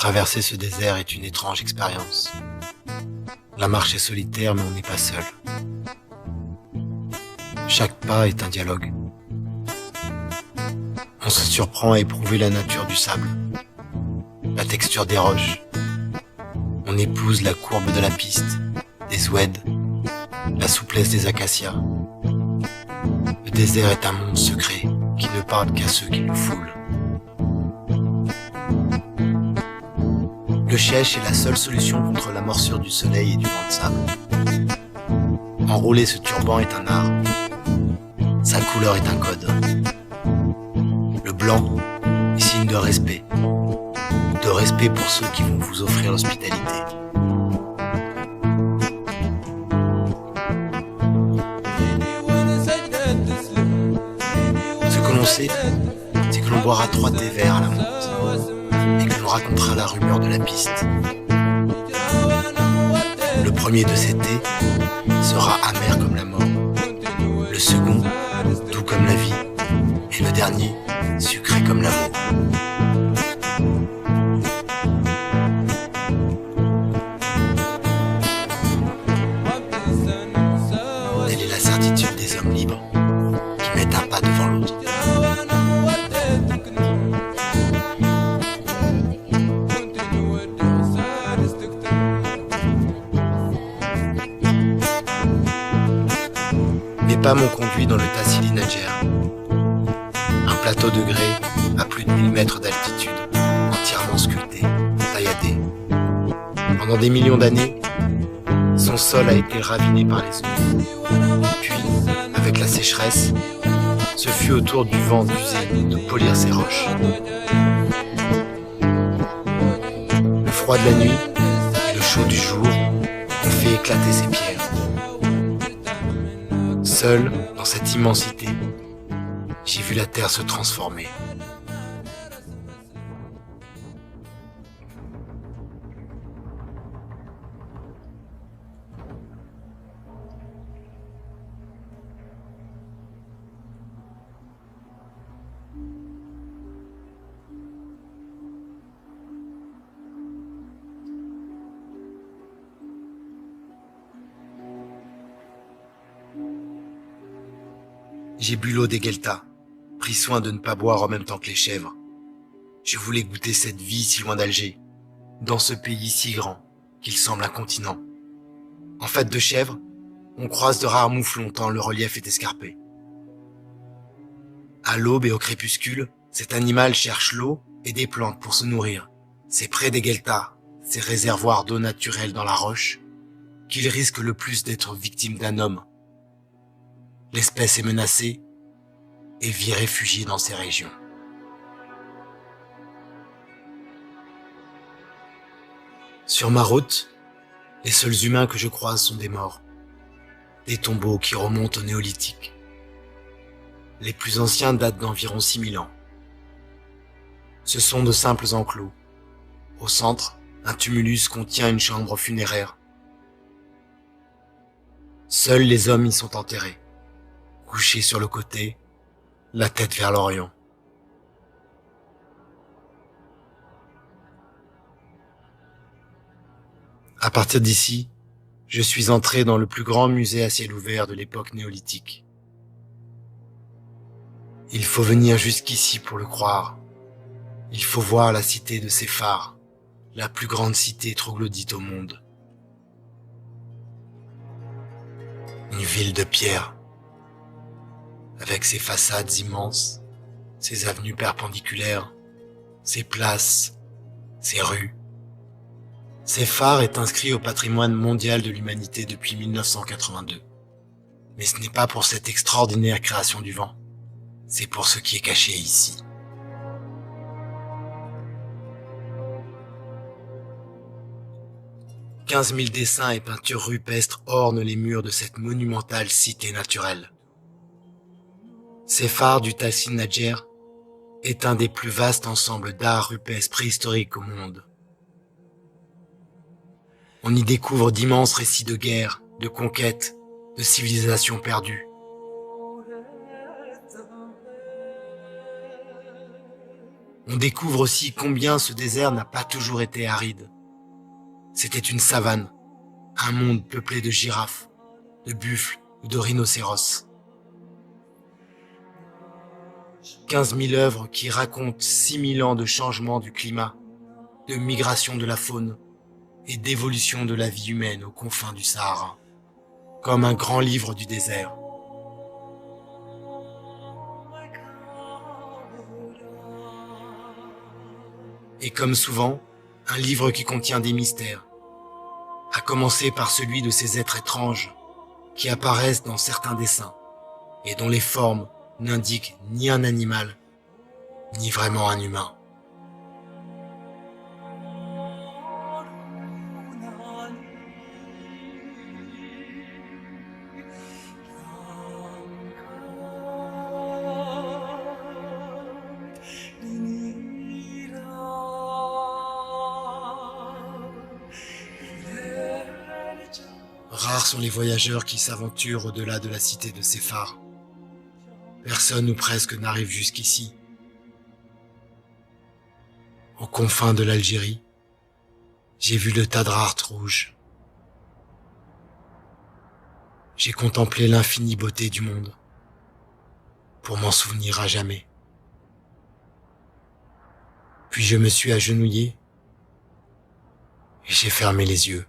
Traverser ce désert est une étrange expérience. La marche est solitaire, mais on n'est pas seul. Chaque pas est un dialogue. On se surprend à éprouver la nature du sable, la texture des roches. On épouse la courbe de la piste, des oueds, la souplesse des acacias. Le désert est un monde secret qui ne parle qu'à ceux qui le foulent. Le chèche est la seule solution contre la morsure du soleil et du vent de sable. Enrouler ce turban est un art. Sa couleur est un code. Le blanc est signe de respect. De respect pour ceux qui vont vous offrir l'hospitalité. Ce que l'on sait, c'est que l'on boira 3 thés verts à la menthe et que l'on racontera la rumeur de la piste. Le premier de ces thés sera amer comme la mort, le second doux comme la vie et le dernier sucré comme l'amour. Telle est la certitude des hommes libres qui mettent un pas devant l'autre. Mes pas m'ont conduit dans le Tassili Nadjer, un plateau de grès à plus de 1000 mètres d'altitude, entièrement sculpté, tailladé. Pendant des millions d'années, son sol a été raviné par les eaux. Puis, avec la sécheresse, ce fut au tour du vent d'user de polir ses roches. Le froid de la nuit et le chaud du jour ont fait éclater ses pierres. Seul, dans cette immensité, j'ai vu la terre se transformer. J'ai bu l'eau des gueltas, pris soin de ne pas boire en même temps que les chèvres. Je voulais goûter cette vie si loin d'Alger, dans ce pays si grand qu'il semble un continent. En fait de chèvres, on croise de rares mouflons tant le relief est escarpé. À l'aube et au crépuscule, cet animal cherche l'eau et des plantes pour se nourrir. C'est près des gueltas, ces réservoirs d'eau naturelle dans la roche, qu'il risque le plus d'être victime d'un homme. L'espèce est menacée et vit réfugiée dans ces régions. Sur ma route, les seuls humains que je croise sont des morts, des tombeaux qui remontent au néolithique. Les plus anciens datent d'environ 6000 ans. Ce sont de simples enclos. Au centre, un tumulus contient une chambre funéraire. Seuls les hommes y sont enterrés, couchés sur le côté, la tête vers l'Orient. À partir d'ici, je suis entré dans le plus grand musée à ciel ouvert de l'époque néolithique. Il faut venir jusqu'ici pour le croire. Il faut voir la cité de Séphar, la plus grande cité troglodyte au monde. Une ville de pierre, avec ses façades immenses, ses avenues perpendiculaires, ses places, ses rues. Séphar est inscrit au patrimoine mondial de l'humanité depuis 1982. Mais ce n'est pas pour cette extraordinaire création du vent, c'est pour ce qui est caché ici. « 15 000 dessins et peintures rupestres ornent les murs de cette monumentale cité naturelle. Séphar du Tassili Nadjer est un des plus vastes ensembles d'art rupestre préhistorique au monde. On y découvre d'immenses récits de guerre, de conquête, de civilisations perdues. On découvre aussi combien ce désert n'a pas toujours été aride. C'était une savane, un monde peuplé de girafes, de buffles ou de rhinocéros. 15 000 œuvres qui racontent 6 000 ans de changement du climat, de migration de la faune et d'évolution de la vie humaine aux confins du Sahara, comme un grand livre du désert. Et comme souvent, un livre qui contient des mystères, à commencer par celui de ces êtres étranges qui apparaissent dans certains dessins et dont les formes n'indiquent ni un animal, ni vraiment un humain. Rares sont les voyageurs qui s'aventurent au-delà de la cité de Séphar. Personne ou presque n'arrive jusqu'ici. Aux confins de l'Algérie, j'ai vu le Tadrart rouge. J'ai contemplé l'infinie beauté du monde, pour m'en souvenir à jamais. Puis je me suis agenouillé et j'ai fermé les yeux.